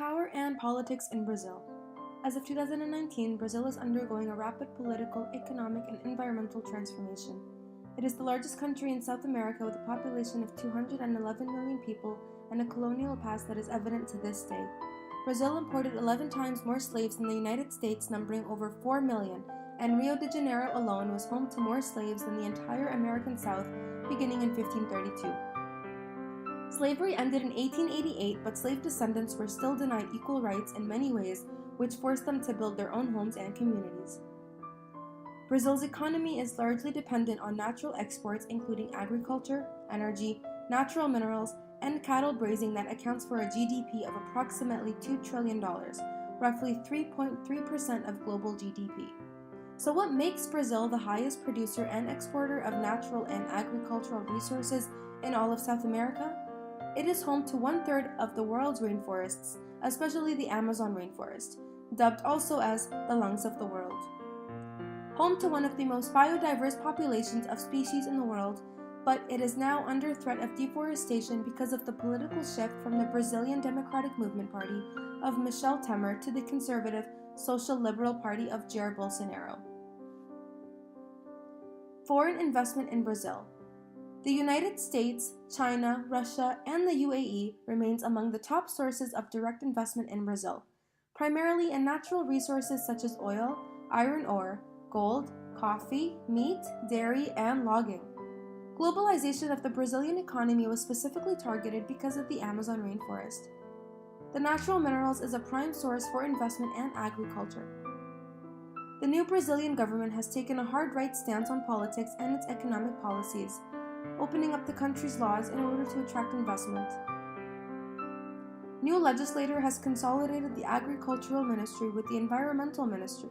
Power and politics in Brazil. As of 2019, Brazil is undergoing a rapid political, economic, and environmental transformation. It is the largest country in South America with a population of 211 million people and a colonial past that is evident to this day. Brazil imported 11 times more slaves than the United States, numbering over 4 million, and Rio de Janeiro alone was home to more slaves than the entire American South, beginning in 1532. Slavery ended in 1888, but slave descendants were still denied equal rights in many ways, which forced them to build their own homes and communities. Brazil's economy is largely dependent on natural exports, including agriculture, energy, natural minerals, and cattle grazing that accounts for a GDP of approximately $2 trillion, roughly 3.3% of global GDP. So what makes Brazil the highest producer and exporter of natural and agricultural resources in all of South America? It is home to 1/3 of the world's rainforests, especially the Amazon rainforest, dubbed also as the lungs of the world. Home to one of the most biodiverse populations of species in the world, but it is now under threat of deforestation because of the political shift from the Brazilian Democratic Movement Party of Michel Temer to the conservative Social Liberal Party of Jair Bolsonaro. Foreign investment in Brazil. The United States, China, Russia, and the UAE remains among the top sources of direct investment in Brazil, primarily in natural resources such as oil, iron ore, gold, coffee, meat, dairy, and logging. Globalization of the Brazilian economy was specifically targeted because of the Amazon rainforest. The natural minerals is a prime source for investment and agriculture. The new Brazilian government has taken a hard right stance on politics and its economic policies, opening up the country's laws in order to attract investment. New legislator has consolidated the agricultural ministry with the environmental ministry.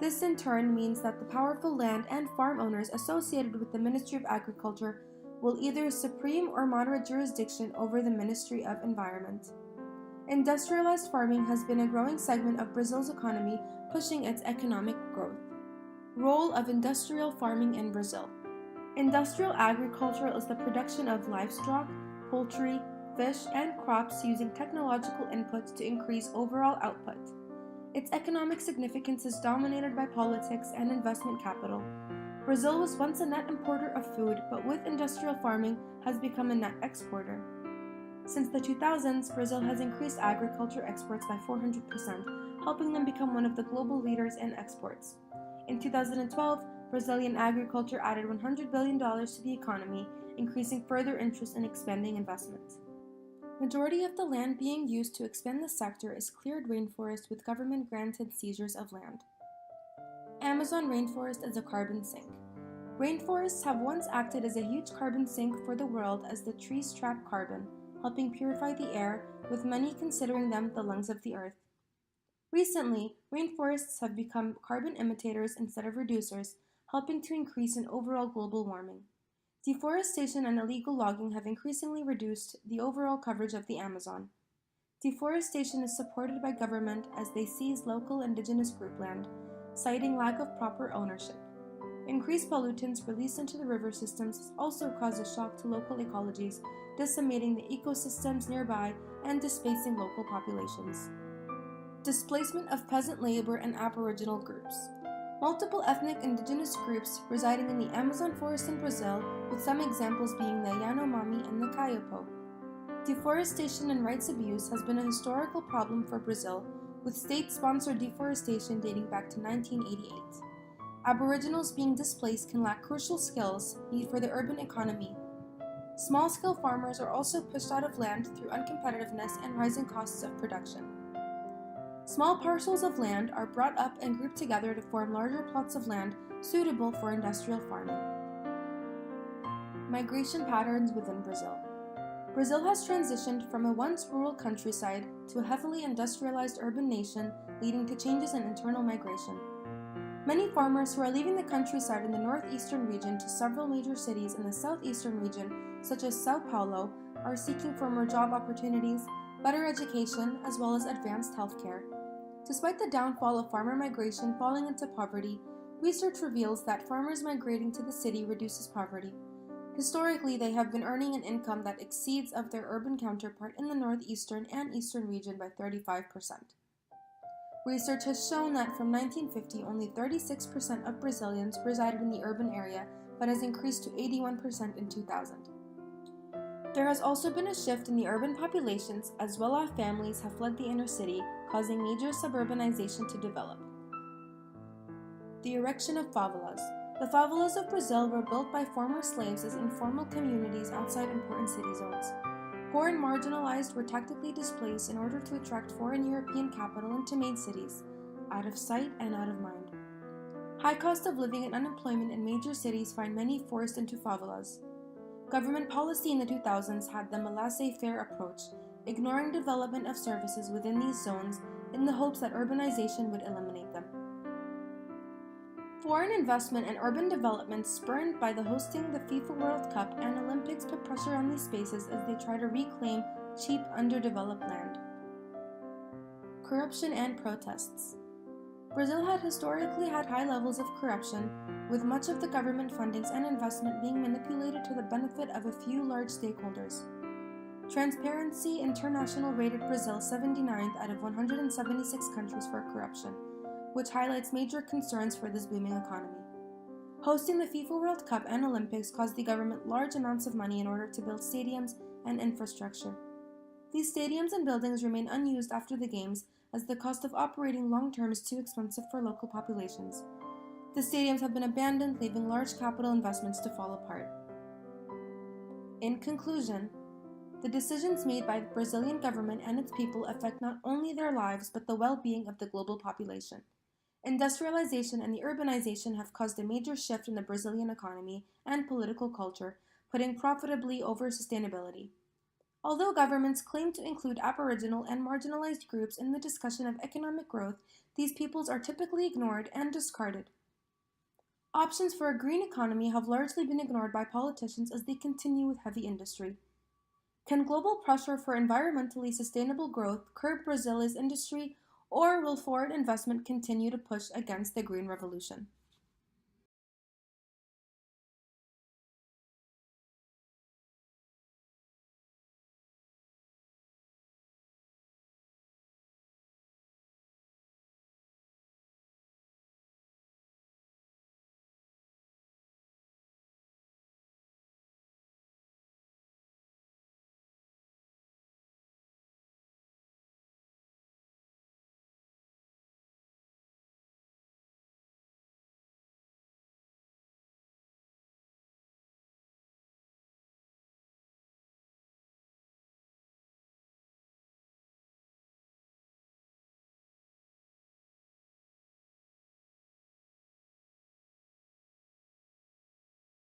This in turn means that the powerful land and farm owners associated with the Ministry of Agriculture will either supreme or moderate jurisdiction over the Ministry of Environment. Industrialized farming has been a growing segment of Brazil's economy, pushing its economic growth. Role of industrial farming in Brazil. Industrial agriculture is the production of livestock, poultry, fish, and crops using technological inputs to increase overall output. Its economic significance is dominated by politics and investment capital. Brazil was once a net importer of food, but with industrial farming has become a net exporter. Since the 2000s, Brazil has increased agriculture exports by 400%, helping them become one of the global leaders in exports. In 2012, Brazilian agriculture added $100 billion to the economy, increasing further interest in expanding investment. Majority of the land being used to expand the sector is cleared rainforest with government-granted seizures of land. Amazon rainforest is a carbon sink. Rainforests have once acted as a huge carbon sink for the world as the trees trap carbon, helping purify the air, with many considering them the lungs of the earth. Recently, rainforests have become carbon imitators instead of reducers, helping to increase in overall global warming. Deforestation and illegal logging have increasingly reduced the overall coverage of the Amazon. Deforestation is supported by government as they seize local indigenous group land, citing lack of proper ownership. Increased pollutants released into the river systems also cause a shock to local ecologies, decimating the ecosystems nearby and displacing local populations. Displacement of peasant labor and Aboriginal groups. Multiple ethnic indigenous groups residing in the Amazon forest in Brazil, with some examples being the Yanomami and the Kayapo. Deforestation and rights abuse has been a historical problem for Brazil, with state-sponsored deforestation dating back to 1988. Aboriginals being displaced can lack crucial skills needed for the urban economy. Small-scale farmers are also pushed out of land through uncompetitiveness and rising costs of production. Small parcels of land are brought up and grouped together to form larger plots of land suitable for industrial farming. Migration patterns within Brazil. Brazil has transitioned from a once rural countryside to a heavily industrialized urban nation, leading to changes in internal migration. Many farmers who are leaving the countryside in the northeastern region to several major cities in the southeastern region, such as Sao Paulo, are seeking for more job opportunities, better education, as well as advanced healthcare. Despite the downfall of farmer migration falling into poverty, research reveals that farmers migrating to the city reduces poverty. Historically, they have been earning an income that exceeds of their urban counterpart in the northeastern and eastern region by 35%. Research has shown that from 1950, only 36% of Brazilians resided in the urban area, but has increased to 81% in 2000. There has also been a shift in the urban populations as well-off families have fled the inner city, causing major suburbanization to develop. The erection of favelas. The favelas of Brazil were built by former slaves as informal communities outside important city zones. Poor and marginalized were tactically displaced in order to attract foreign European capital into main cities, out of sight and out of mind. High cost of living and unemployment in major cities find many forced into favelas. Government policy in the 2000s had them a laissez-faire approach, ignoring development of services within these zones in the hopes that urbanization would eliminate them. Foreign investment and urban development spurred by the hosting the FIFA World Cup and Olympics put pressure on these spaces as they try to reclaim cheap, underdeveloped land. Corruption and protests. Brazil had historically had high levels of corruption, with much of the government fundings and investment being manipulated to the benefit of a few large stakeholders. Transparency International rated Brazil 79th out of 176 countries for corruption, which highlights major concerns for this booming economy. Hosting the FIFA World Cup and Olympics caused the government large amounts of money in order to build stadiums and infrastructure. These stadiums and buildings remain unused after the games as the cost of operating long-term is too expensive for local populations. The stadiums have been abandoned, leaving large capital investments to fall apart. In conclusion, the decisions made by the Brazilian government and its people affect not only their lives but the well-being of the global population. Industrialization and the urbanization have caused a major shift in the Brazilian economy and political culture, putting profitably over sustainability. Although governments claim to include Aboriginal and marginalized groups in the discussion of economic growth, these peoples are typically ignored and discarded. Options for a green economy have largely been ignored by politicians as they continue with heavy industry. Can global pressure for environmentally sustainable growth curb Brazil's industry, or will foreign investment continue to push against the green revolution?